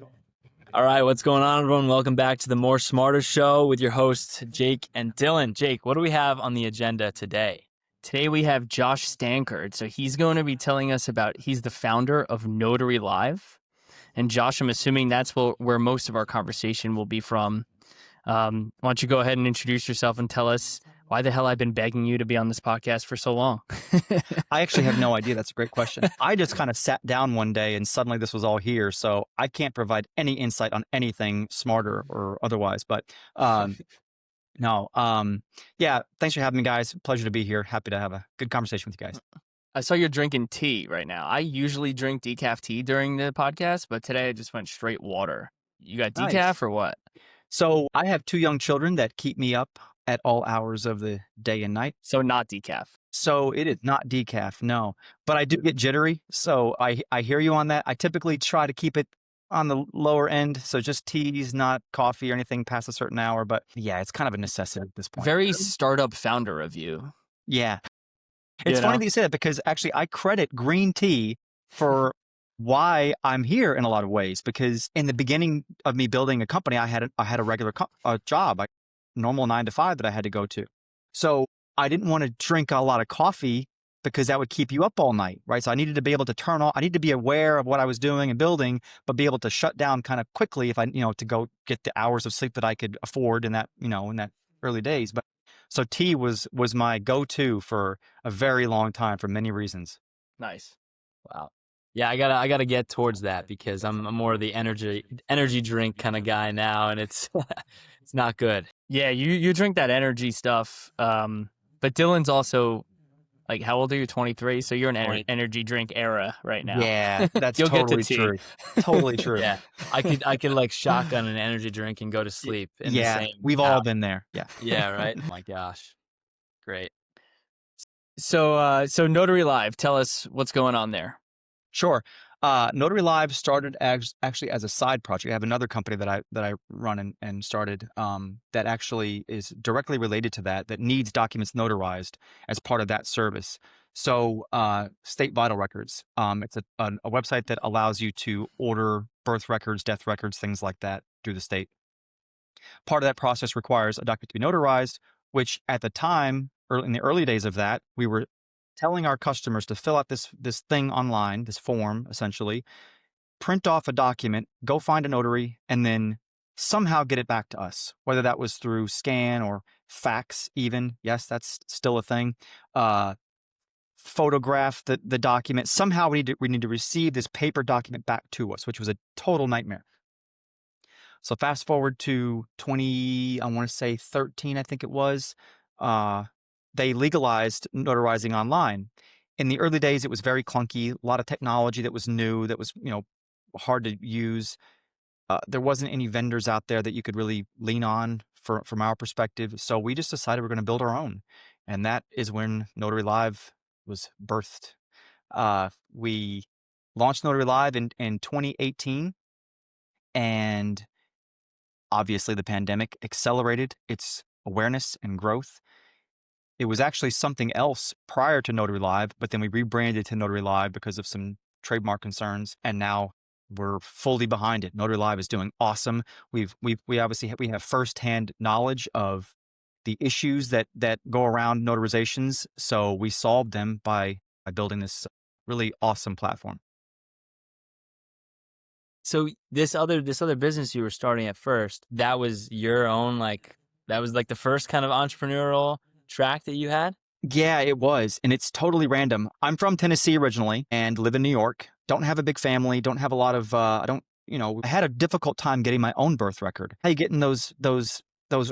All right, what's going on, everyone? Welcome back to the More Smarter Show with your hosts, Jake and Dylan. Jake, what do we have on the agenda today? Today we have Josh Stankard. So he's going to be telling us he's the founder of NotaryLive. And Josh, I'm assuming that's where most of our conversation will be from. Why don't you go ahead and introduce yourself and tell us why the hell I've been begging you to be on this podcast for so long? I actually have no idea. That's a great question. I just kind of sat down one day and suddenly this was all here. So I can't provide any insight on anything smarter or otherwise. But no, yeah, thanks for having me, guys. Pleasure to be here. Happy to have a good conversation with you guys. I saw you're drinking tea right now. I usually drink decaf tea during the podcast, but today I just went straight water. You got decaf Nice. or what? So I have 2 young children that keep me up at all hours of the day and night. So not decaf. So it is not decaf, no. But I do get jittery. So I hear you on that. I typically try to keep it on the lower end. So just teas, not coffee or anything past a certain hour. But yeah, it's kind of a necessity at this point. Very startup founder of you. Yeah. It's funny that you say that because actually I credit green tea for why I'm here in a lot of ways. Because in the beginning of me building a company, I had a regular job, a normal 9 to 5 that I had to go to. So I didn't want to drink a lot of coffee because that would keep you up all night, right? So I needed to be able to turn off. I need to be aware of what I was doing and building, but be able to shut down kind of quickly if I, to go get the hours of sleep that I could afford in that, in that early days. But so tea was my go-to for a very long time for many reasons. Nice. Wow. Yeah, I gotta get towards that because I'm more of the energy drink kind of guy now, and it's it's not good. Yeah, you drink that energy stuff. But Dylan's also like, how old are you? 23. So you're in energy drink era right now. Yeah, that's totally true. Totally true. Yeah, I could like shotgun an energy drink and go to sleep. In the same we've all been there. Yeah. Yeah. Right. Oh my gosh. Great. So NotaryLive, tell us what's going on there. Sure. NotaryLive started actually as a side project. I have another company that I run and started that actually is directly related to that needs documents notarized as part of that service. So State Vital Records, it's a website that allows you to order birth records, death records, things like that through the state. Part of that process requires a document to be notarized, which at the time, in the early days of that, we were telling our customers to fill out this thing online, this form, essentially, print off a document, go find a notary, and then somehow get it back to us, whether that was through scan or fax even. Yes, that's still a thing. Photograph the document. Somehow we need to receive this paper document back to us, which was a total nightmare. So fast forward to 2013, I think it was, they legalized notarizing online. In the early days, it was very clunky, a lot of technology that was new, that was, hard to use. There wasn't any vendors out there that you could really lean on from our perspective. So we just decided we're going to build our own. And that is when NotaryLive was birthed. We launched NotaryLive in 2018. And obviously the pandemic accelerated its awareness and growth. It was actually something else prior to NotaryLive, but then we rebranded to NotaryLive because of some trademark concerns, and now we're fully behind it. NotaryLive is doing awesome. We obviously have firsthand knowledge of the issues that go around notarizations, so we solved them by building this really awesome platform. So this other business you were starting at first, that was your own, that was like the first kind of entrepreneurial track that you had? Yeah, it was. And it's totally random. I'm from Tennessee originally and live in New York. Don't have a big family. Don't have a lot of, I had a difficult time getting my own birth record. How you getting those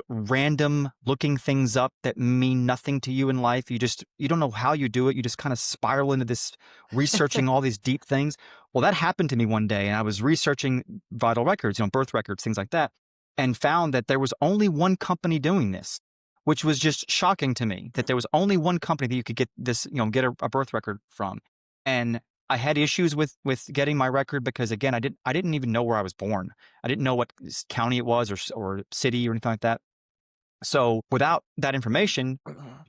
random looking things up that mean nothing to you in life. You don't know how you do it. You just kind of spiral into this researching all these deep things. Well, that happened to me one day, and I was researching vital records, birth records, things like that, and found that there was only one company doing this, which was just shocking to me, that there was only one company that you could get this, get a birth record from. And I had issues with getting my record because, again, I didn't even know where I was born. I didn't know what county it was or city or anything like that. So without that information,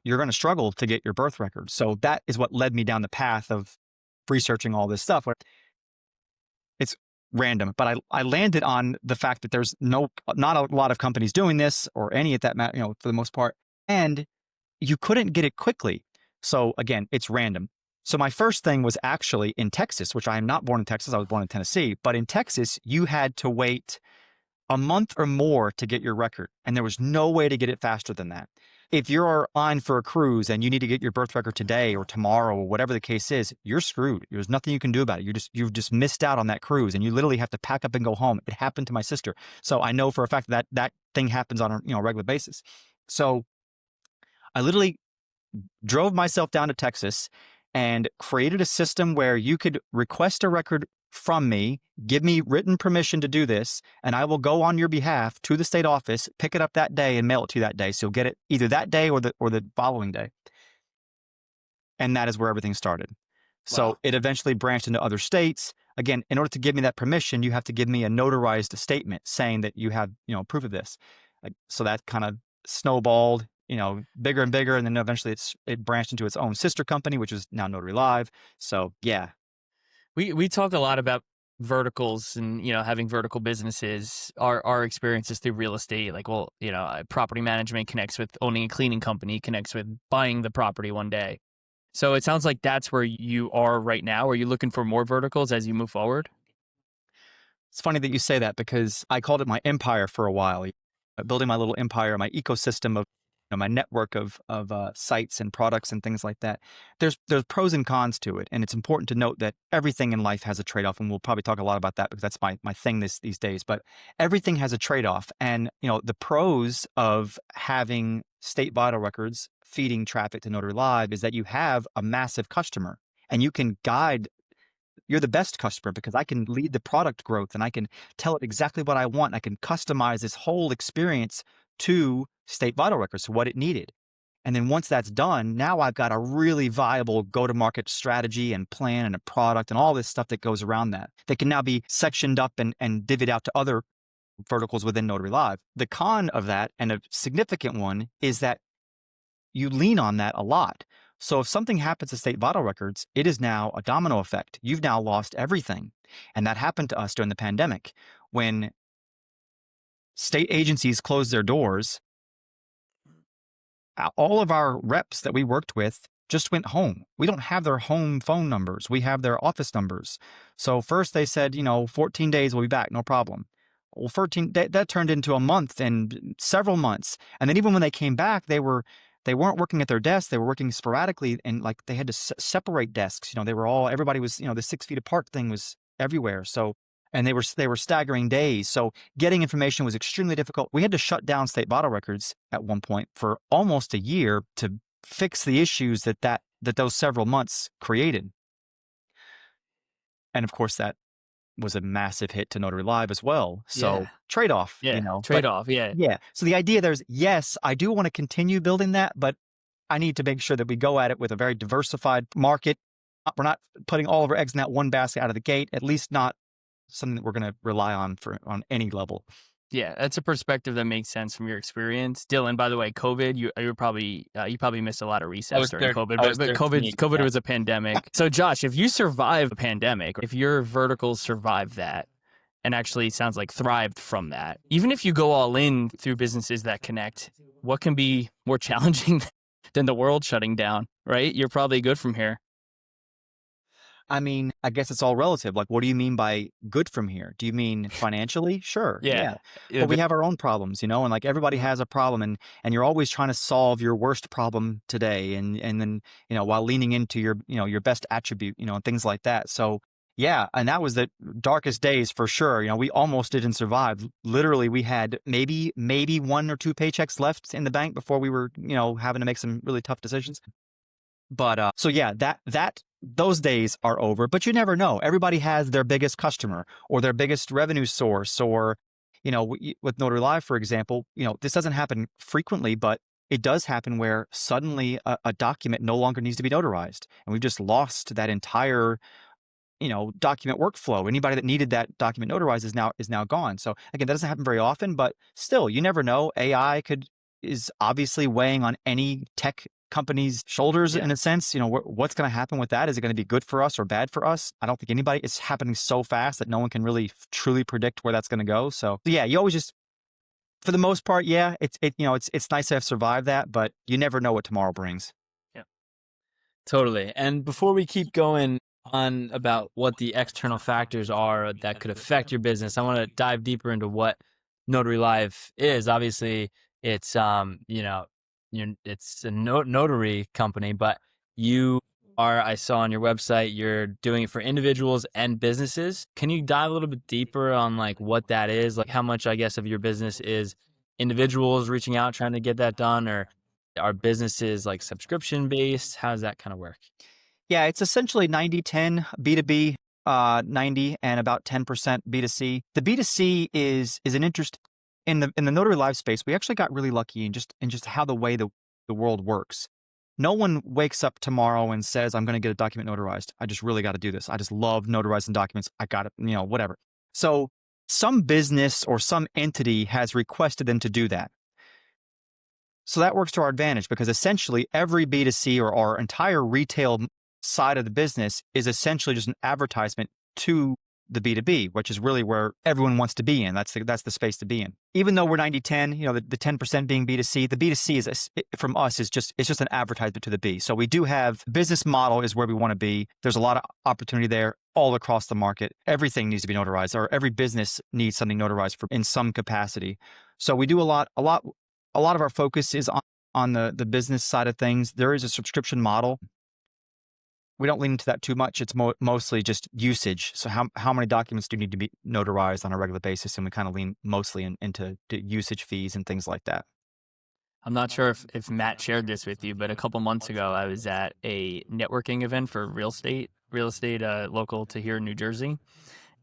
you're going to struggle to get your birth record. So that is what led me down the path of researching all this stuff. It's random, but I landed on the fact that there's not a lot of companies doing this, or any at that matter, for the most part, and you couldn't get it quickly. So again, it's random. So my first thing was actually in Texas, which I am not born in Texas. I was born in Tennessee, but in Texas, you had to wait a month or more to get your record, and there was no way to get it faster than that. If you're on for a cruise and you need to get your birth record today or tomorrow or whatever the case is, you're screwed. There's nothing you can do about it. You've just missed out on that cruise, and you literally have to pack up and go home. It happened to my sister, so I know for a fact that that thing happens on a regular basis. So I literally drove myself down to Texas and created a system where you could request a record from me, give me written permission to do this, and I will go on your behalf to the state office, pick it up that day, and mail it to you that day. So you'll get it either that day or the following day. And that is where everything started. Wow. So it eventually branched into other states. Again, in order to give me that permission, you have to give me a notarized statement saying that you have, proof of this. So that kind of snowballed, bigger and bigger, and then eventually it branched into its own sister company, which is now NotaryLive. So yeah. We talk a lot about verticals and, having vertical businesses. Our experiences through real estate, like, property management connects with owning a cleaning company, connects with buying the property one day. So it sounds like that's where you are right now. Are you looking for more verticals as you move forward? It's funny that you say that, because I called it my empire for a while, building my little empire, my ecosystem of my network of sites and products and things like that. There's pros and cons to it, and it's important to note that everything in life has a trade-off, and we'll probably talk a lot about that because that's my thing these days. But everything has a trade-off, and the pros of having state vital records feeding traffic to NotaryLive is that you have a massive customer, and you can guide. You're the best customer because I can lead the product growth, and I can tell it exactly what I want. I can customize this whole experience to state vital records, so what it needed. And then once that's done, now I've got a really viable go-to-market strategy and plan and a product and all this stuff that goes around that can now be sectioned up and divvied out to other verticals within NotaryLive. The con of that, and a significant one, is that you lean on that a lot. So if something happens to state vital records, it is now a domino effect. You've now lost everything. And that happened to us during the pandemic when state agencies closed their doors. All of our reps that we worked with just went home. We don't have their home phone numbers. We have their office numbers. So first they said, 14 days, we'll be back, no problem. Well, that turned into a month and several months. And then even when they came back, they weren't working at their desks. They were working sporadically, and like they had to separate desks. Everybody was, the 6 feet apart thing was everywhere. So, and they were staggering days. So getting information was extremely difficult. We had to shut down state vital records at one point for almost a year to fix the issues that those several months created. And of course, that was a massive hit to NotaryLive as well. So trade-off, trade-off. Yeah. So the idea there's, yes, I do want to continue building that, but I need to make sure that we go at it with a very diversified market. We're not putting all of our eggs in that one basket out of the gate, at least not something that we're going to rely on on any level. Yeah, that's a perspective that makes sense from your experience. Dylan, by the way, COVID, you probably missed a lot of resets during COVID, but COVID was a pandemic. So Josh, if you survive a pandemic, if your verticals survive that, and actually sounds like thrived from that, even if you go all in through businesses that connect, what can be more challenging than the world shutting down, right? You're probably good from here. I mean, I guess it's all relative. Like, what do you mean by good from here? Do you mean financially? Sure. Yeah. But we have our own problems, and like everybody has a problem, and you're always trying to solve your worst problem today. And then, while leaning into your best attribute, and things like that. So yeah. And that was the darkest days for sure. We almost didn't survive. Literally, we had maybe 1 or 2 paychecks left in the bank before we were, having to make some really tough decisions. But so yeah, those days are over, but you never know. Everybody has their biggest customer or their biggest revenue source, or, with NotaryLive, for example, this doesn't happen frequently, but it does happen where suddenly a document no longer needs to be notarized. And we've just lost that entire, document workflow. Anybody that needed that document notarized is now gone. So again, that doesn't happen very often, but still, you never know. AI is obviously weighing on any tech company's shoulders Yeah. in a sense. What's going to happen with that? Is it going to be good for us or bad for us? I don't think anybody. It's happening so fast that no one can really truly predict where that's going to go. So yeah, you always just, for the most part, yeah, it's nice to have survived that, but you never know what tomorrow brings. Totally. And before we keep going on about what the external factors are that could affect your business, I want to dive deeper into what NotaryLive is. Obviously, it's it's a notary company, but you are, I saw on your website, you're doing it for individuals and businesses. Can you dive a little bit deeper on like what that is? Like how much, I guess, of your business is individuals reaching out trying to get that done, or are businesses like subscription based? How does that kind of work? Yeah, it's essentially 90-10 B2B, 90 and about 10% B2C. The B2C is an interest in the Notary Live space. We actually got really lucky in just how the way the world works. No one wakes up tomorrow and says, I'm going to get a document notarized. I just really got to do this. I just love notarizing documents. I got it, whatever. So some business or some entity has requested them to do that. So that works to our advantage because essentially every B2C or our entire retail side of the business is essentially just an advertisement to the B2B, which is really where everyone wants to be in. That's the space to be in. Even though we're 90-10, the 10% being B2C, the B2C is from us it's just an advertisement to the B. So we do have business model is where we want to be. There's a lot of opportunity there all across the market. Everything needs to be notarized, or every business needs something notarized in some capacity. So we do a lot of our focus is on the business side of things. There is a subscription model. We don't lean into that too much. It's mostly just usage. So how many documents do you need to be notarized on a regular basis? And we kind of lean mostly into usage fees and things like that. I'm not sure if Matt shared this with you, but a couple months ago, I was at a networking event for real estate local to here in New Jersey.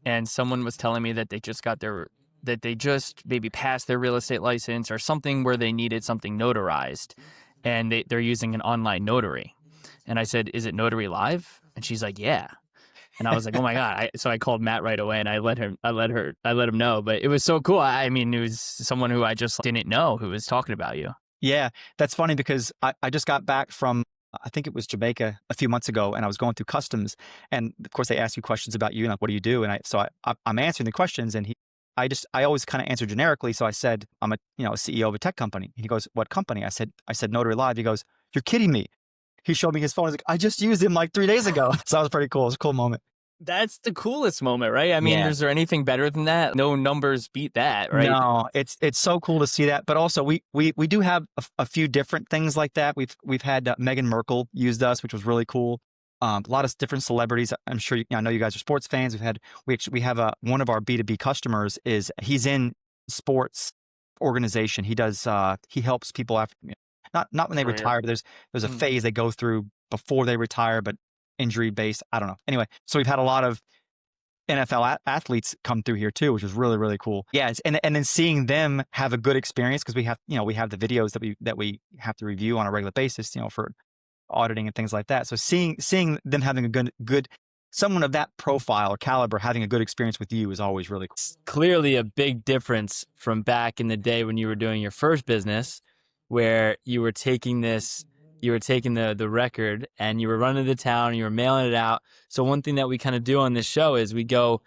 And someone was telling me that they just maybe passed their real estate license or something where they needed something notarized, and they're using an online notary. And I said, "Is it NotaryLive?" And she's like, "Yeah." And I was like, "Oh my god!" So I called Matt right away, and I let him know. But it was so cool. I mean, it was someone who I just didn't know who was talking about you. Yeah, that's funny because I just got back from, I think it was Jamaica a few months ago, and I was going through customs, and of course they ask you questions about you, like what do you do, and I'm answering the questions, and I always kind of answer generically, so I said I'm a CEO of a tech company. He goes, "What company?" I said NotaryLive. He goes, "You're kidding me." He showed me his phone. He's like, "I just used him like 3 days ago." So that was pretty cool. It was a cool moment. That's the coolest moment, right? I mean, Yeah. is there anything better than that? No numbers beat that, right? No, it's so cool to see that. But also, we do have a few different things like that. We've had Meghan Merkel used us, which was really cool. A lot of different celebrities. I'm sure I know you guys are sports fans. We have one of our B2B customers he's in sports organization. He does he helps people after not when they Career. retire, but there's a phase they go through before they retire, but injury based. I don't know. Anyway, so we've had a lot of NFL athletes come through here too, which is really, really cool. Yeah, and then seeing them have a good experience because we have the videos that we have to review on a regular basis, for auditing and things like that. So seeing them having a good someone of that profile or caliber having a good experience with you is always really cool. It's clearly a big difference from back in the day when you were doing your first business, where you were taking the record and you were running to town, you were mailing it out. So one thing that we kind of do on this show is we go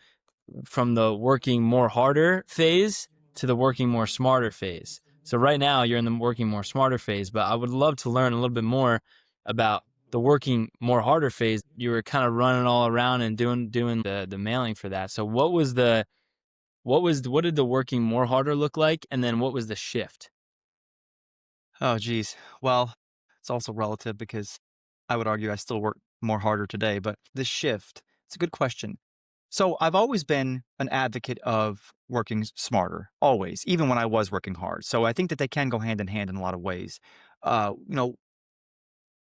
from the working more harder phase to the working more smarter phase. So right now you're in the working more smarter phase, but I would love to learn a little bit more about the working more harder phase. You were kind of running all around and doing the mailing for that. So what did the working more harder look like? And then what was the shift? Oh, geez. Well, it's also relative because I would argue I still work more harder today, but the shift, it's a good question. So I've always been an advocate of working smarter, always, even when I was working hard. So I think that they can go hand in hand in a lot of ways.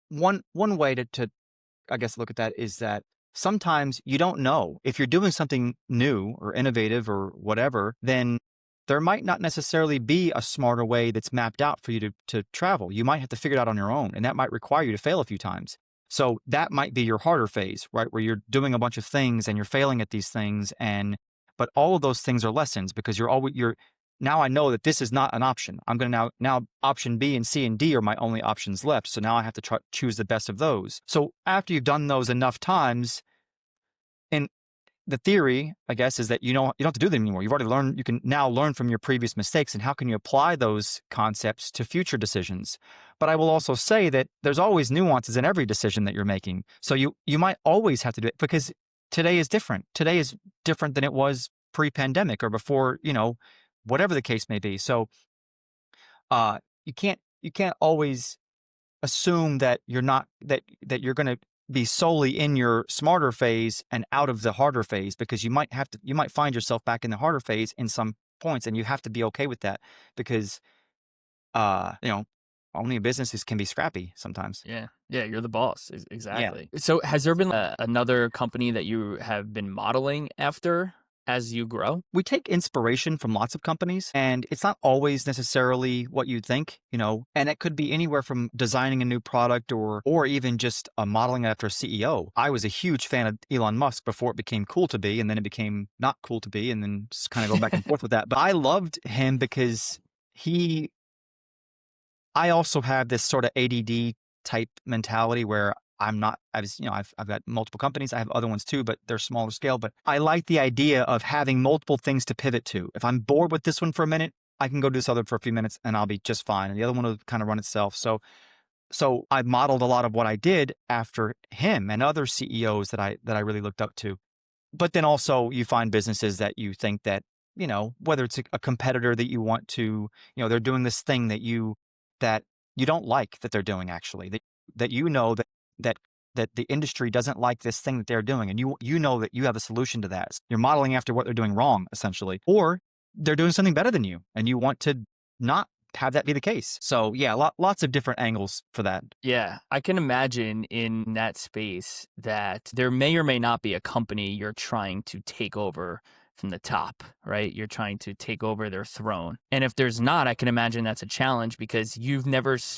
One way to I guess look at that is that sometimes you don't know if you're doing something new or innovative or whatever, then there might not necessarily be a smarter way that's mapped out for you to travel. You might have to figure it out on your own, and that might require you to fail a few times. So that might be your harder phase, right? Where you're doing a bunch of things and you're failing at these things. But all of those things are lessons because you're now I know that this is not an option. I'm going to now option B and C and D are my only options left. So now I have to choose the best of those. So after you've done those enough times, and the theory, I guess, is that you don't have to do them anymore. You've already learned. You can now learn from your previous mistakes, and how can you apply those concepts to future decisions? But I will also say that there's always nuances in every decision that you're making. So you might always have to do it, because today is different. Today is different than it was pre-pandemic or before, whatever the case may be. So you can't always assume that you're not that you're going to be solely in your smarter phase and out of the harder phase, because you might find yourself back in the harder phase in some points, and you have to be okay with that, because owning a business can be scrappy sometimes. Yeah, you're the boss. Exactly. Yeah. So has there been another company that you have been modeling after as you grow? We take inspiration from lots of companies, and it's not always necessarily what you'd think, and it could be anywhere from designing a new product or even just modeling after a CEO. I was a huge fan of Elon Musk before it became cool to be, and then it became not cool to be, and then just kind of go back and forth with that. But I loved him because I also have this sort of ADD type mentality where I've got multiple companies. I have other ones too, but they're smaller scale. But I like the idea of having multiple things to pivot to. If I'm bored with this one for a minute, I can go do this other for a few minutes and I'll be just fine. And the other one will kind of run itself. So I modeled a lot of what I did after him and other CEOs that I really looked up to. But then also you find businesses that you think that, whether it's a competitor that you want to, they're doing this thing that you don't like that they're doing, actually, that the industry doesn't like this thing that they're doing, and you know that you have a solution to that. You're modeling after what they're doing wrong, essentially, or they're doing something better than you, and you want to not have that be the case. So yeah, lots of different angles for that. Yeah, I can imagine in that space that there may or may not be a company you're trying to take over from the top, right? You're trying to take over their throne. And if there's not, I can imagine that's a challenge, because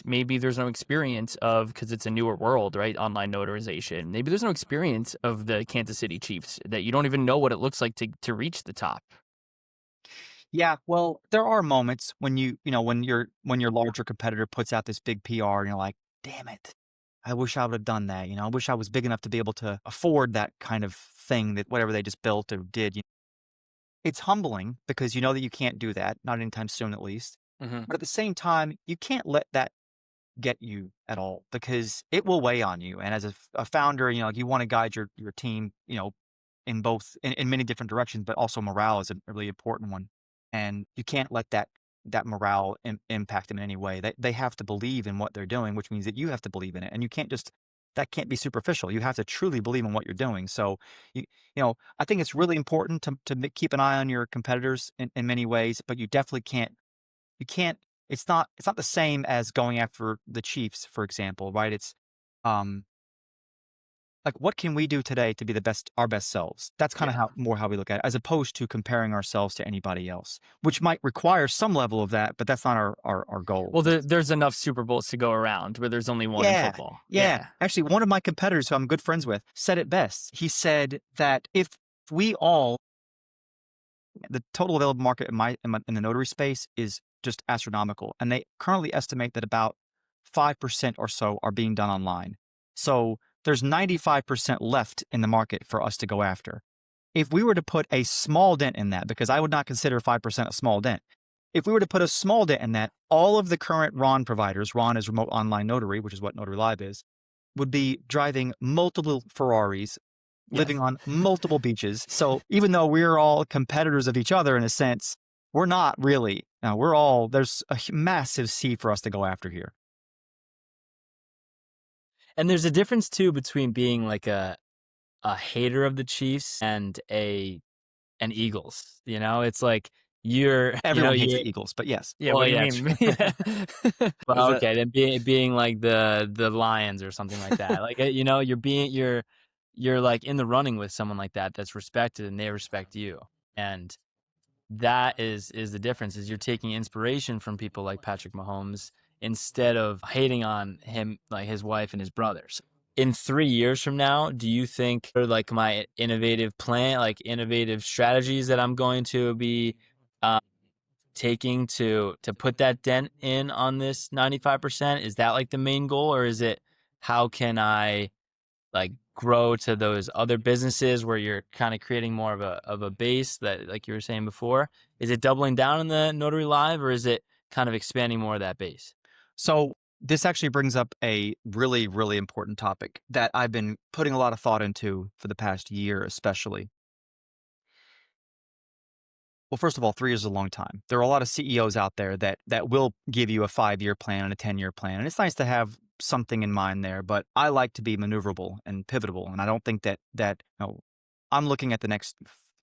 maybe there's no experience because it's a newer world, right? Online notarization. Maybe there's no experience of the Kansas City Chiefs, that you don't even know what it looks like to reach the top. Yeah, well, there are moments when when your larger competitor puts out this big PR and you're like, damn it, I wish I would have done that. I wish I was big enough to be able to afford that kind of thing, that whatever they just built or did. It's humbling, because you know that you can't do that, not anytime soon at least. Mm-hmm. But at the same time, you can't let that get you at all, because it will weigh on you. And as a founder, you want to guide your team, in many different directions, but also morale is a really important one. And you can't let that morale impact them in any way. They have to believe in what they're doing, which means that you have to believe in it. And that can't be superficial. You have to truly believe in what you're doing. So, I think it's really important to keep an eye on your competitors in many ways, but you definitely it's not the same as going after the Chiefs, for example, right? It's, like, what can we do today to be our best selves? That's kind of how we look at it, as opposed to comparing ourselves to anybody else, which might require some level of that, but that's not our goal. Well, there's enough Super Bowls to go around where there's only one in football. Yeah. Actually, one of my competitors, who I'm good friends with, said it best. He said that if the total available market in the notary space is just astronomical, and they currently estimate that about 5% or so are being done online. So there's 95% left in the market for us to go after. If we were to put a small dent in that, because I would not consider 5% a small dent, if we were to put a small dent in that, all of the current RON providers, RON is remote online notary, which is what NotaryLive is, would be driving multiple Ferraris, living on multiple beaches. So even though we're all competitors of each other in a sense, we're not really. There's a massive sea for us to go after here. And there's a difference too between being like a hater of the Chiefs and an Eagles. It's like everyone hates the Eagles, but yes. Yeah, what do you mean? Well, okay, then being like the Lions or something like that. Like, you're like in the running with someone like that's respected, and they respect you. And that is the difference, is you're taking inspiration from people like Patrick Mahomes instead of hating on him, like his wife and his brothers. In 3 years from now, do you think, like, my innovative strategies that I'm going to be taking to put that dent in on this 95%? Is that like the main goal, or is it how can I like grow to those other businesses where you're kind of creating more of a base that, like you were saying before? Is it doubling down on the Notary Live, or is it kind of expanding more of that base? So this actually brings up a really, really important topic that I've been putting a lot of thought into for the past year, especially. Well, first of all, 3 years is a long time. There are a lot of CEOs out there that will give you a 5-year plan and a 10-year plan, and it's nice to have something in mind there. But I like to be maneuverable and pivotable, and I don't think that I'm looking at the next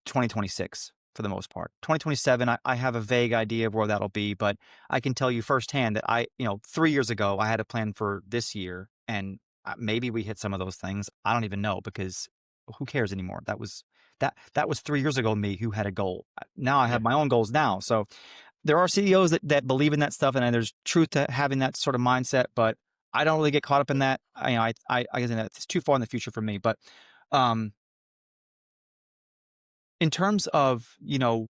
2026 for the most part. 2027, I have a vague idea of where that'll be, but I can tell you firsthand that 3 years ago I had a plan for this year, and maybe we hit some of those things. I don't even know because who cares anymore? That was 3 years ago me who had a goal. Now I have my own goals now. So there are CEOs that believe in that stuff, and there's truth to having that sort of mindset, but I don't really get caught up in that. I guess it's too far in the future for me. But in terms of,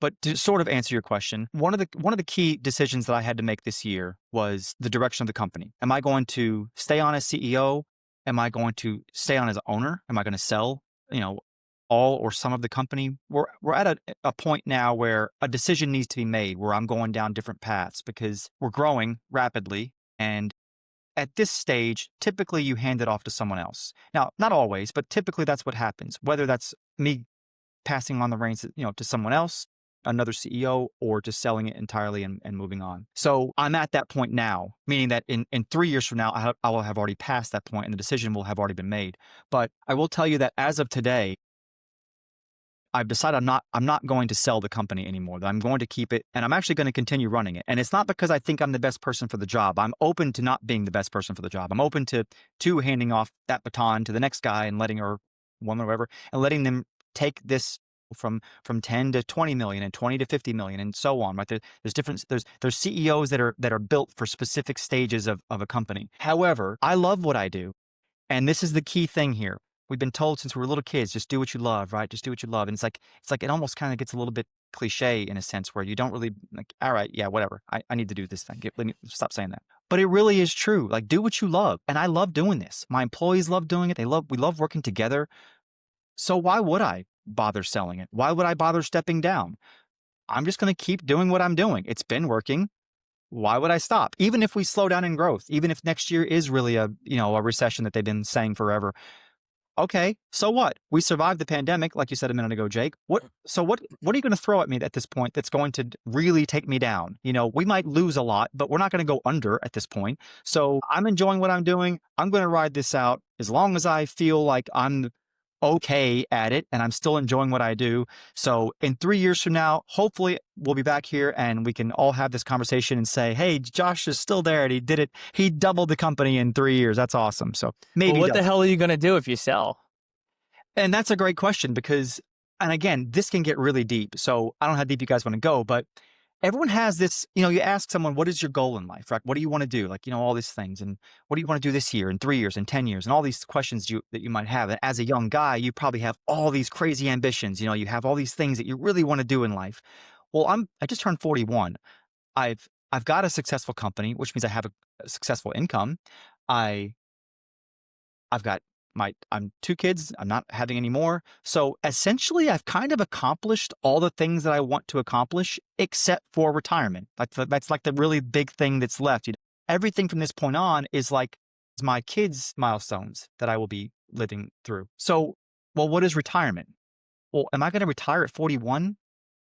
but to sort of answer your question, one of the key decisions that I had to make this year was the direction of the company. Am I going to stay on as CEO? Am I going to stay on as owner? Am I going to sell, all or some of the company? We're at a point now where a decision needs to be made, where I'm going down different paths because we're growing rapidly. And at this stage, typically you hand it off to someone else. Now, not always, but typically that's what happens, whether that's me passing on the reins, to someone else, another CEO, or just selling it entirely and moving on. So I'm at that point now, meaning that in 3 years from now, I will have already passed that point and the decision will have already been made. But I will tell you that as of today, I've decided I'm not going to sell the company anymore, that I'm going to keep it, and I'm actually going to continue running it. And it's not because I think I'm the best person for the job. I'm open to not being the best person for the job. I'm open to handing off that baton to the next guy and letting, or woman or whatever, and letting them take this from 10 to 20 million and 20 to 50 million and so on, right? There's CEOs that are built for specific stages of a company. However, I love what I do. And this is the key thing here. We've been told since we were little kids, just do what you love, right? Just do what you love. And it's like it almost kind of gets a little bit cliche in a sense where you don't really like, all right, yeah, whatever. I need to do this thing. Let me stop saying that. But it really is true. Like, do what you love. And I love doing this. My employees love doing it. We love working together. So why would I bother selling it? Why would I bother stepping down? I'm just going to keep doing what I'm doing. It's been working. Why would I stop? Even if we slow down in growth, even if next year is really a recession that they've been saying forever. Okay, so what? We survived the pandemic, like you said a minute ago, Jake. What are you going to throw at me at this point that's going to really take me down? We might lose a lot, but we're not going to go under at this point. So I'm enjoying what I'm doing. I'm going to ride this out as long as I feel like I'm okay at it and I'm still enjoying what I do. So in 3 years from now, hopefully we'll be back here and we can all have this conversation and say, hey, Josh is still there and he did it. He doubled the company in 3 years. That's awesome. So maybe. Well, what the hell are you going to do if you sell? And that's a great question because, and again, this can get really deep. So I don't know how deep you guys want to go, but everyone has this, you ask someone, what is your goal in life, right? What do you want to do? Like, all these things. And what do you want to do this year, in 3 years, in 10 years, and all these questions that you might have. And as a young guy, you probably have all these crazy ambitions. You have all these things that you really want to do in life. Well, I just turned 41. I've got a successful company, which means I have a successful income. I've got I'm 2 kids. I'm not having any more. So essentially, I've kind of accomplished all the things that I want to accomplish, except for retirement. That's like the really big thing that's left. Everything from this point on is like my kids' milestones that I will be living through. So, well, what is retirement? Well, am I going to retire at 41?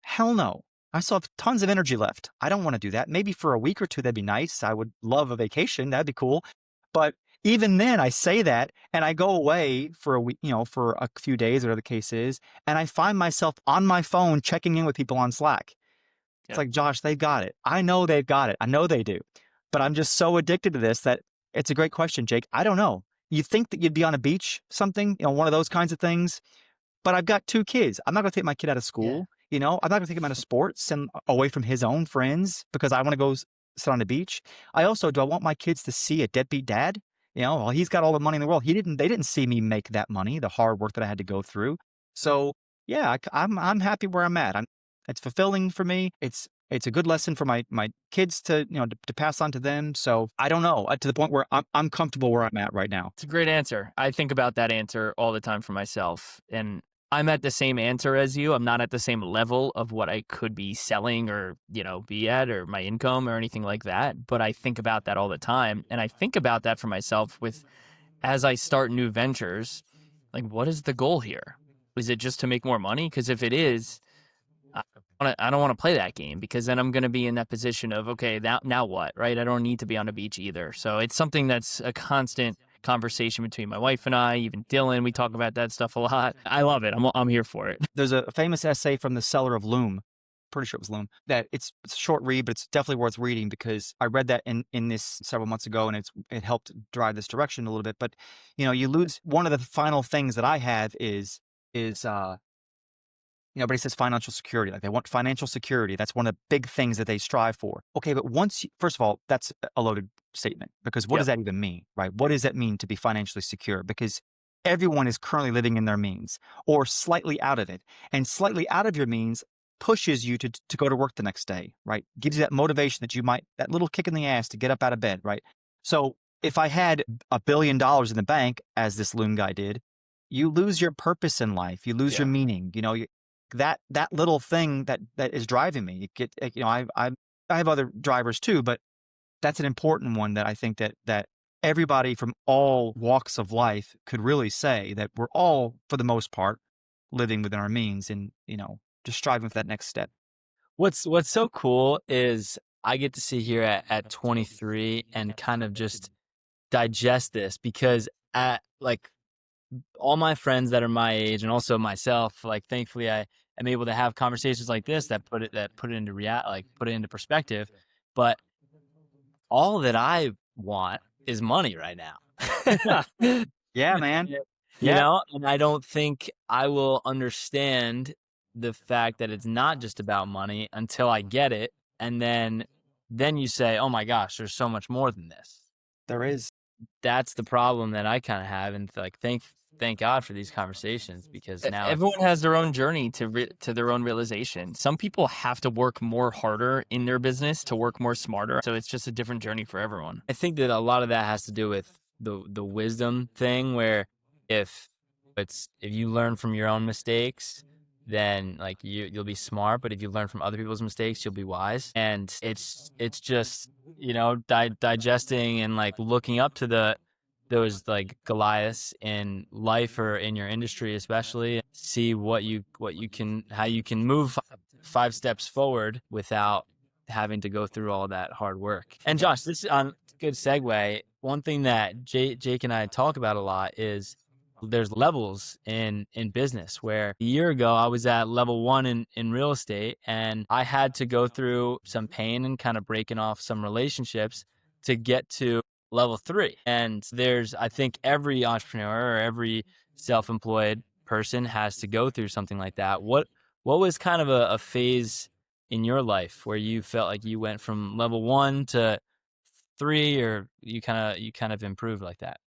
Hell no. I still have tons of energy left. I don't want to do that. Maybe for a week or two, that'd be nice. I would love a vacation. That'd be cool. But even then, I say that and I go away for a week, for a few days, whatever the case is, and I find myself on my phone checking in with people on Slack. It's like, Josh, they've got it. I know they've got it. I know they do. But I'm just so addicted to this that it's a great question, Jake. I don't know. You think that you'd be on a beach, something, one of those kinds of things. But I've got 2 kids. I'm not going to take my kid out of school. I'm not going to take him out of sports and away from his own friends because I want to go sit on the beach. Do I want my kids to see a deadbeat dad? Well, he's got all the money in the world. They didn't see me make that money, the hard work that I had to go through. So yeah, I'm happy where I'm at. It's fulfilling for me. It's It's a good lesson for my kids to, to pass on to them. So I don't know, to the point where I'm comfortable where I'm at right now. It's a great answer. I think about that answer all the time for myself. And I'm at the same answer as you. I'm not at the same level of what I could be selling or, be at, or my income or anything like that. But I think about that all the time. And I think about that for myself as I start new ventures, like, what is the goal here? Is it just to make more money? Because if it is, I don't want to play that game, because then I'm going to be in that position of, okay, now what, right? I don't need to be on a beach either. So it's something that's a constant conversation between my wife and I, even Dylan. We talk about that stuff a lot. I love it. I'm here for it. There's a famous essay from the seller of Loom. Pretty sure it was Loom. That it's a short read, but it's definitely worth reading, because I read that in this several months ago, and it helped drive this direction a little bit. But you lose one of the final things that I have is everybody says financial security. Like, they want financial security. That's one of the big things that they strive for. Okay, but first of all, that's a loaded statement, because what does that even mean, right? What does that mean to be financially secure? Because everyone is currently living in their means, or slightly out of it. And slightly out of your means pushes you to go to work the next day, right? Gives you that motivation that little kick in the ass to get up out of bed, right? So if I had $1 billion in the bank, as this Loom guy did, you lose your purpose in life. You lose your meaning. That little thing that is driving me. I have other drivers too, but that's an important one that I think that everybody from all walks of life could really say that we're all, for the most part, living within our means, and just striving for that next step. What's so cool is I get to sit here at 23 and kind of just digest this, because all my friends that are my age, and also myself, like, thankfully I am able to have conversations like this that put it into put it into perspective. But all that I want is money right now. Yeah, man. And I don't think I will understand the fact that it's not just about money until I get it. And then you say, oh my gosh, there's so much more than this. There is. That's the problem that I kind of have. And thank God for these conversations, because now everyone has their own journey to their own realization. Some people have to work more harder in their business to work more smarter. So it's just a different journey for everyone. I think that a lot of that has to do with the wisdom thing, where if you learn from your own mistakes, then like you'll be smart. But if you learn from other people's mistakes, you'll be wise. And it's just, digesting and like looking up to those like Goliaths in life or in your industry, especially, see how you can move 5 steps forward without having to go through all that hard work. And Josh, this is on good segue. One thing that Jake and I talk about a lot is there's levels in business, where a year ago I was at level 1 in real estate, and I had to go through some pain and kind of breaking off some relationships to get to level 3. And I think every entrepreneur or every self-employed person has to go through something like that. What was kind of a phase in your life where you felt like you went from level 1 to 3, or you kind of improved like that?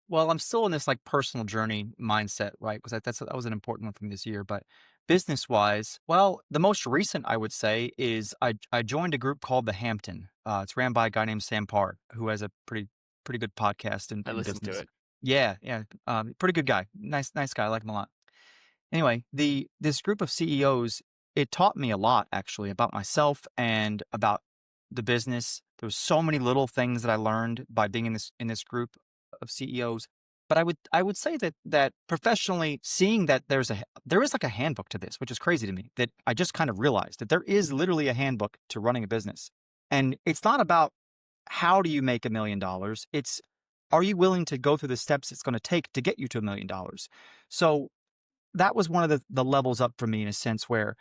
Well, I'm still in this like personal journey mindset, right? Because that was an important one from this year. But business wise, well, the most recent I would say is I joined a group called the Hampton. It's ran by a guy named Sam Parr, who has a pretty good podcast in I listened business. to it. Yeah, pretty good guy. Nice guy. I like him a lot. Anyway, this group of CEOs, it taught me a lot actually about myself and about the business. There was so many little things that I learned by being in this group of CEOs. But I would say that professionally, seeing that there is like a handbook to this, which is crazy to me, that I just kind of realized that there is literally a handbook to running a business. And it's not about how do you make $1 million. It's, are you willing to go through the steps it's going to take to get you to $1 million? So that was one of the levels up for me, in a sense, where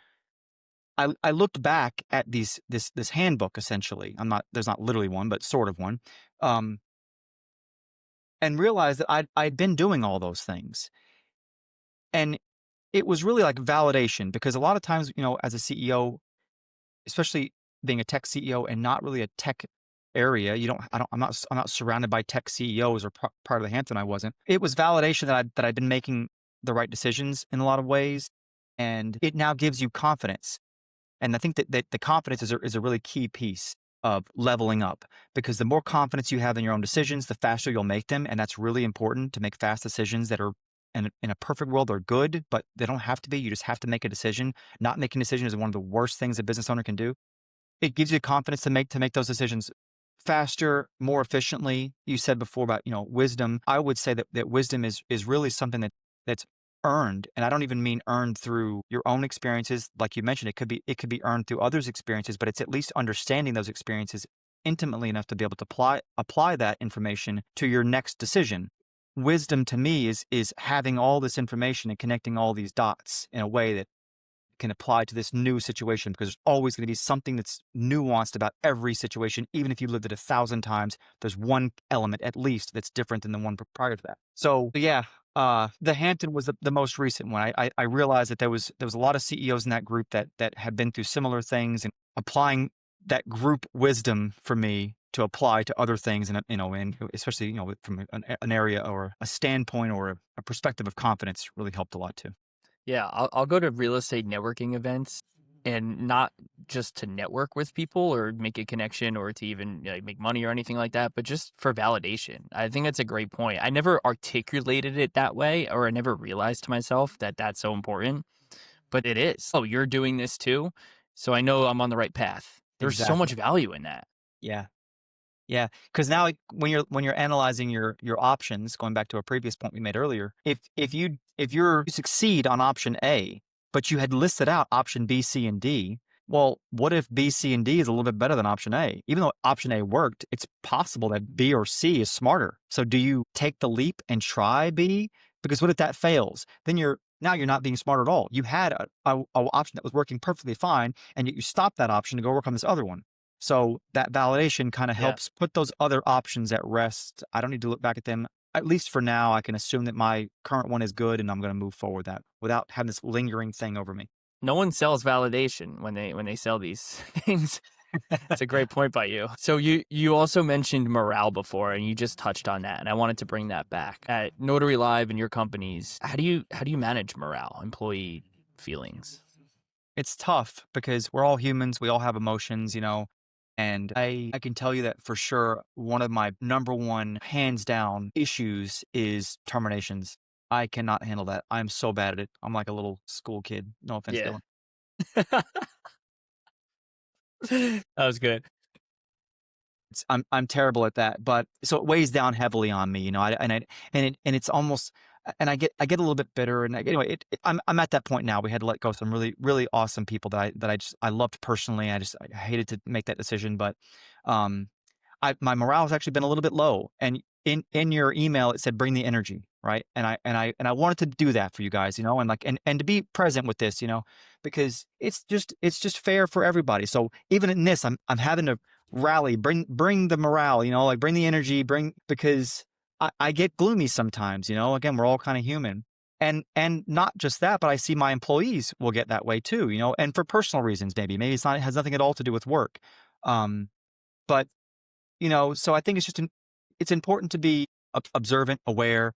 I looked back at this handbook, essentially. There's not literally one, but sort of one. And realized that I'd been doing all those things. And it was really like validation, because a lot of times, as a CEO, especially being a tech CEO and not really a tech area, I'm not surrounded by tech CEOs, or part of the Hampton I wasn't. It was validation that I'd been making the right decisions in a lot of ways. And it now gives you confidence. And I think that the confidence is a really key piece of leveling up, because the more confidence you have in your own decisions, the faster you'll make them. And that's really important, to make fast decisions that are in a perfect world are good, but they don't have to be. You just have to make a decision. Not making a decision is one of the worst things a business owner can do. It gives you confidence to make those decisions faster, more efficiently. You said before about, wisdom. I would say that wisdom is really something that's earned. And I don't even mean earned through your own experiences. Like you mentioned, it could be earned through others' experiences, but it's at least understanding those experiences intimately enough to be able to apply that information to your next decision. Wisdom to me is having all this information and connecting all these dots in a way that can apply to this new situation, because there's always going to be something that's nuanced about every situation. Even if you lived it 1,000 times, there's one element at least that's different than the one prior to that. So yeah, the Hampton was the most recent one. I realized that there was a lot of CEOs in that group that had been through similar things, and applying that group wisdom for me to apply to other things, and and especially from an area or a standpoint or a perspective of confidence, really helped a lot too. Yeah, I'll go to real estate networking events, and not just to network with people or make a connection or to even make money or anything like that, but just for validation. I think that's a great point. I never articulated it that way, or I never realized to myself that that's so important, but it is. Oh, you're doing this too, so I know I'm on the right path. There's so much Exactly. value in that. Yeah. Yeah, because now when you're analyzing your options, going back to a previous point we made earlier, if you succeed on option A, but you had listed out option B, C, and D, well, what if B, C, and D is a little bit better than option A? Even though option A worked, it's possible that B or C is smarter. So do you take the leap and try B? Because what if that fails? Then you're not being smart at all. You had a option that was working perfectly fine, and yet you stopped that option to go work on this other one. So that validation kind of Yeah. helps put those other options at rest. I don't need to look back at them. At least for now, I can assume that my current one is good, and I'm going to move forward with that without having this lingering thing over me. No one sells validation when they sell these things. It's a great point by you. So you also mentioned morale before, and you just touched on that, and I wanted to bring that back. At NotaryLive and your companies, how do you manage morale, employee feelings? It's tough because we're all humans. We all have emotions, and I can tell you that for sure, one of my number one, hands down issues is terminations. I cannot handle that. I'm so bad at it. I'm like a little school kid. No offense, Yeah. Dylan. That was good. I'm terrible at that, but so it weighs down heavily on me, and it's almost, and I get a little bit bitter, and anyway, I'm at that point now. We had to let go of some really really awesome people that I loved personally. I hated to make that decision, but um, my morale has actually been a little bit low. And in your email, it said bring the energy, right? And I wanted to do that for you guys, and and to be present with this, because it's just fair for everybody. So even in this, I'm having to rally, bring the morale, like bring the energy, because I get gloomy sometimes, again, we're all kind of human. And not just that, but I see my employees will get that way too, and for personal reasons, maybe it has nothing at all to do with work. But so I think it's important to be observant, aware,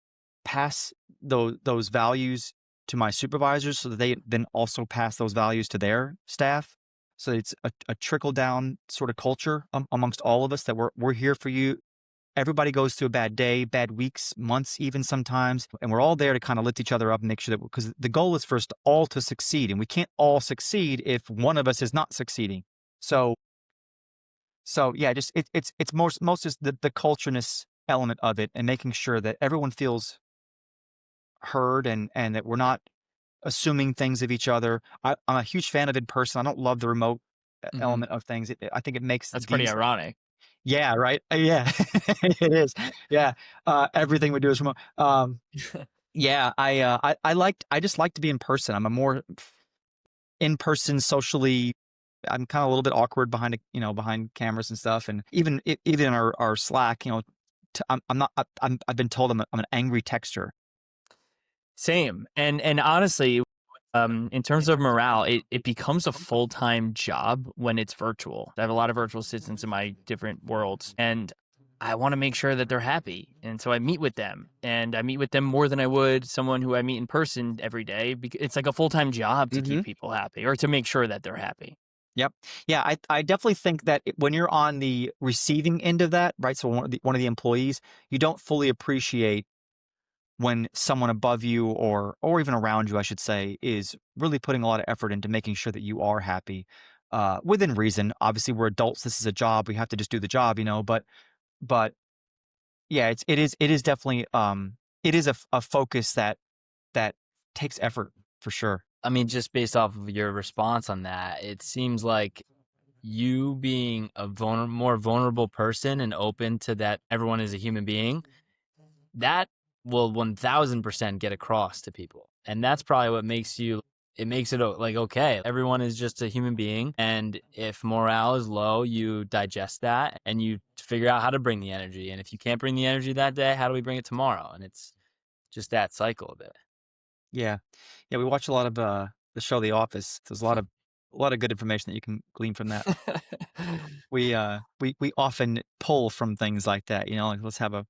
pass those values to my supervisors so that they then also pass those values to their staff. So it's a trickle down sort of culture amongst all of us, that we're here for you. Everybody goes through a bad day, bad weeks, months, even sometimes, and we're all there to kind of lift each other up and make sure that, because the goal is for us all to succeed, and we can't all succeed if one of us is not succeeding. So yeah, just it's most is the cultureness element of it, and making sure that everyone feels heard, and that we're not assuming things of each other. I'm a huge fan of in person. I don't love the remote Hmm. element of things. I think it makes That's pretty these. ironic. Yeah, right. Yeah, it is. Yeah, everything we do is remote. Yeah, I just like to be in person. I'm a more in person socially. I'm kind of a little bit awkward behind cameras and stuff, and even in our Slack, I'm not. I've been told I'm an angry texter. Same. And honestly, in terms of morale, it becomes a full-time job when it's virtual. I have a lot of virtual assistants in my different worlds, and I want to make sure that they're happy. And so I meet with them, and I meet with them more than I would someone who I meet in person every day. It's like a full-time job to keep Hmm. people happy, or to make sure that they're happy. Yep. Yeah, I definitely think that when you're on the receiving end of that, right? So one of the employees, you don't fully appreciate when someone above you or even around you, I should say, is really putting a lot of effort into making sure that you are happy, within reason. Obviously, we're adults. This is a job. We have to just do the job, But yeah, it is definitely it is a focus that takes effort for sure. I mean, just based off of your response on that, it seems like you being a more vulnerable person and open to that everyone is a human being, that will 1000% get across to people. And that's probably what makes it makes it like, okay, everyone is just a human being. And if morale is low, you digest that and you figure out how to bring the energy. And if you can't bring the energy that day, how do we bring it tomorrow? And it's just that cycle a bit. Yeah. Yeah, we watch a lot of the show The Office. There's a lot of good information that you can glean from that. We often pull from things like that, like let's have a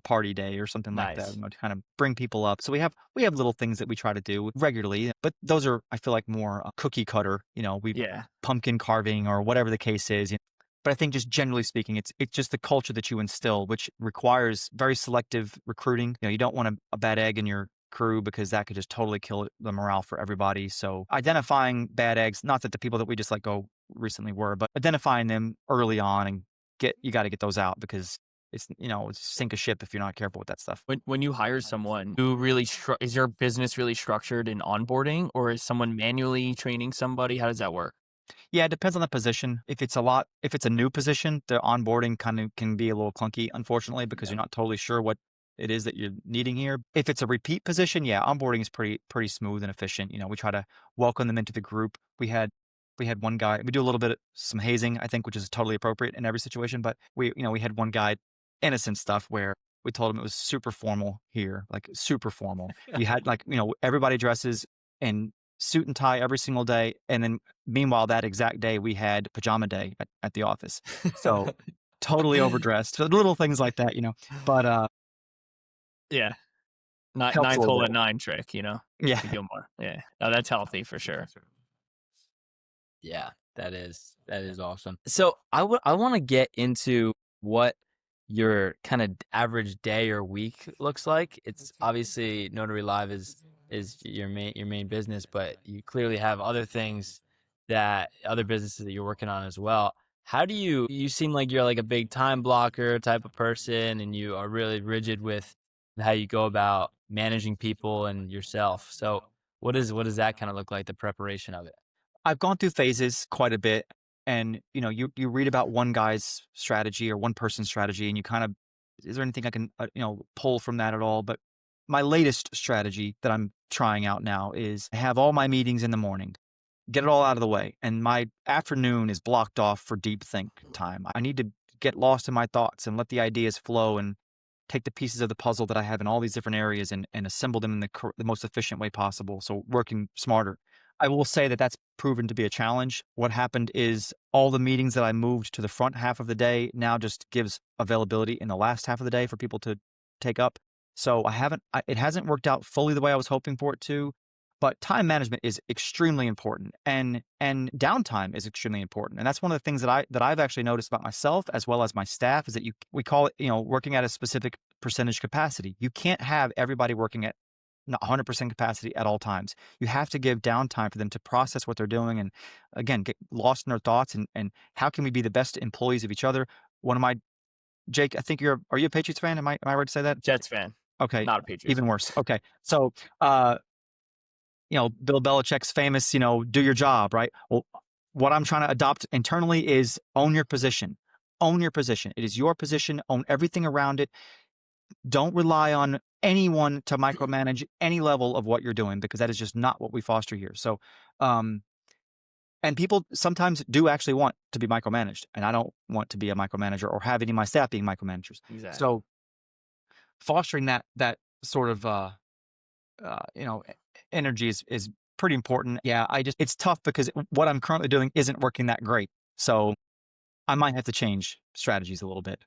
party day or something like that, Nice. to kind of bring people up. So we have little things that we try to do regularly, but those are, I feel like, more cookie cutter. We Yeah. pumpkin carving or whatever the case is. But I think just generally speaking, it's just the culture that you instill, which requires very selective recruiting. You don't want a bad egg in your crew because that could just totally kill the morale for everybody. So identifying bad eggs, not that the people that we just let go recently were, but identifying them early on and you got to get those out because it's sink a ship if you're not careful with that stuff. When you hire someone, is your business really structured in onboarding, or is someone manually training somebody? How does that work? Yeah, it depends on the position. If it's a new position, the onboarding kind of can be a little clunky, unfortunately, because you're not totally sure what it is that you're needing here. If it's a repeat position, yeah, onboarding is pretty smooth and efficient. We try to welcome them into the group. We had one guy. We do a little bit of some hazing, I think, which is totally appropriate in every situation. But we had one guy, innocent stuff, where we told him it was super formal here, like super formal. You had everybody dresses in suit and tie every single day, and then meanwhile that exact day we had pajama day at the office. So totally overdressed. So little things like that. But Yeah. Not helps a ninth little hole bit. at nine trick, Yeah. to Gilmore. Yeah. No, that's healthy for sure. Yeah, that is awesome. So I want to get into what your kind of average day or week looks like. It's obviously Notary Live is your main business, but you clearly have other things other businesses that you're working on as well. How do you seem like you're like a big time blocker type of person, and you are really rigid with how you go about managing people and yourself. So what does that kind of look like, the preparation of it? I've gone through phases quite a bit, and you read about one guy's strategy or one person's strategy, and you kind of, is there anything I can pull from that at all? But my latest strategy that I'm trying out now is I have all my meetings in the morning, get it all out of the way, and my afternoon is blocked off for deep think time. I need to get lost in my thoughts and let the ideas flow and take the pieces of the puzzle that I have in all these different areas and assemble them in the most efficient way possible. So working smarter. I will say that that's proven to be a challenge. What happened is all the meetings that I moved to the front half of the day now just gives availability in the last half of the day for people to take up. So it hasn't worked out fully the way I was hoping for it to, but time management is extremely important and downtime is extremely important. And that's one of the things that I've actually noticed about myself as well as my staff is that we call it, working at a specific percentage capacity. You can't have everybody working at not 100% capacity at all times. You have to give downtime for them to process what they're doing and, again, get lost in their thoughts and how can we be the best employees of each other? Jake, I think are you a Patriots fan? Am I right to say that? Jets fan, Okay, not a Patriots even fan. worse. Okay, so Bill Belichick's famous, do your job, right? Well, what I'm trying to adopt internally is own your position. Own your position. It is your position. Own everything around it. Don't rely on anyone to micromanage any level of what you're doing because that is just not what we foster here. So, and people sometimes do actually want to be micromanaged, and I don't want to be a micromanager or have any of my staff being micromanagers. Exactly. So, fostering that sort of energy is pretty important. Yeah, it's tough because what I'm currently doing isn't working that great. So I might have to change strategies a little bit.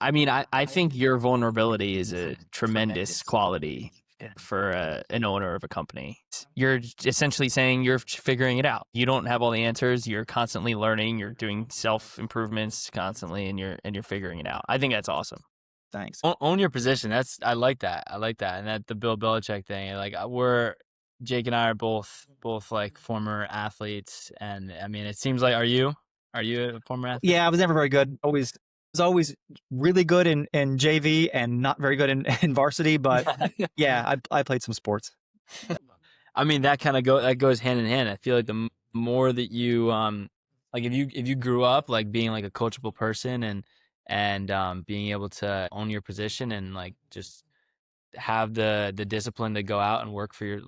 I mean, I think your vulnerability is a tremendous quality for an owner of a company. You're essentially saying you're figuring it out. You don't have all the answers. You're constantly learning. You're doing self improvements constantly, and you're figuring it out. I think that's awesome. Thanks. Own your position. I like that. And that the Bill Belichick thing. Like Jake and I are both like former athletes, and I mean, it seems like are you a former athlete? Yeah, I was never very good. Was always really good in JV and not very good in varsity. But yeah, I played some sports. I mean, that goes hand in hand. I feel like the more that you like if you grew up like being like a coachable person and being able to own your position and like just have the discipline to go out and work for your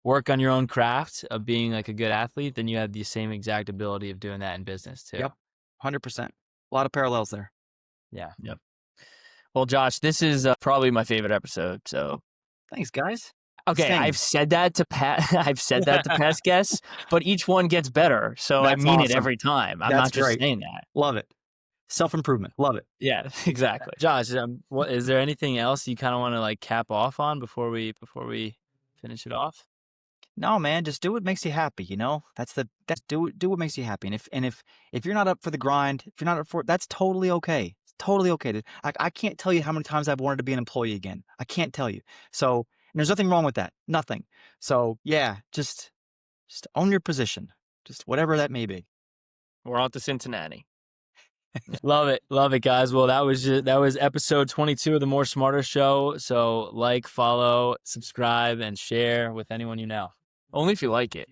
work on your own craft of being like a good athlete, then you have the same exact ability of doing that in business too. Yep, 100%. A lot of parallels there. Yeah. Yep. Well, Josh, this is probably my favorite episode. So thanks, guys. Okay, Same. I've said that to past guests, but each one gets better. So That's I mean awesome. it every time. I'm That's not just great. saying that. Love it. Self-improvement. Love it. Yeah, exactly. Josh, what is there anything else you kind of want to like cap off on before we finish it off? No, man, just do what makes you happy. Do what makes you happy. And if you're not up for the grind, if you're not up for it, that's totally okay. It's totally okay. I can't tell you how many times I've wanted to be an employee again. I can't tell you. So and there's nothing wrong with that. Nothing. So yeah, just own your position. Just whatever that may be. We're on to Cincinnati. Love it, guys. Well, that was episode 22 of the More Smarter Show. So like, follow, subscribe, and share with anyone you know. Only if you like it.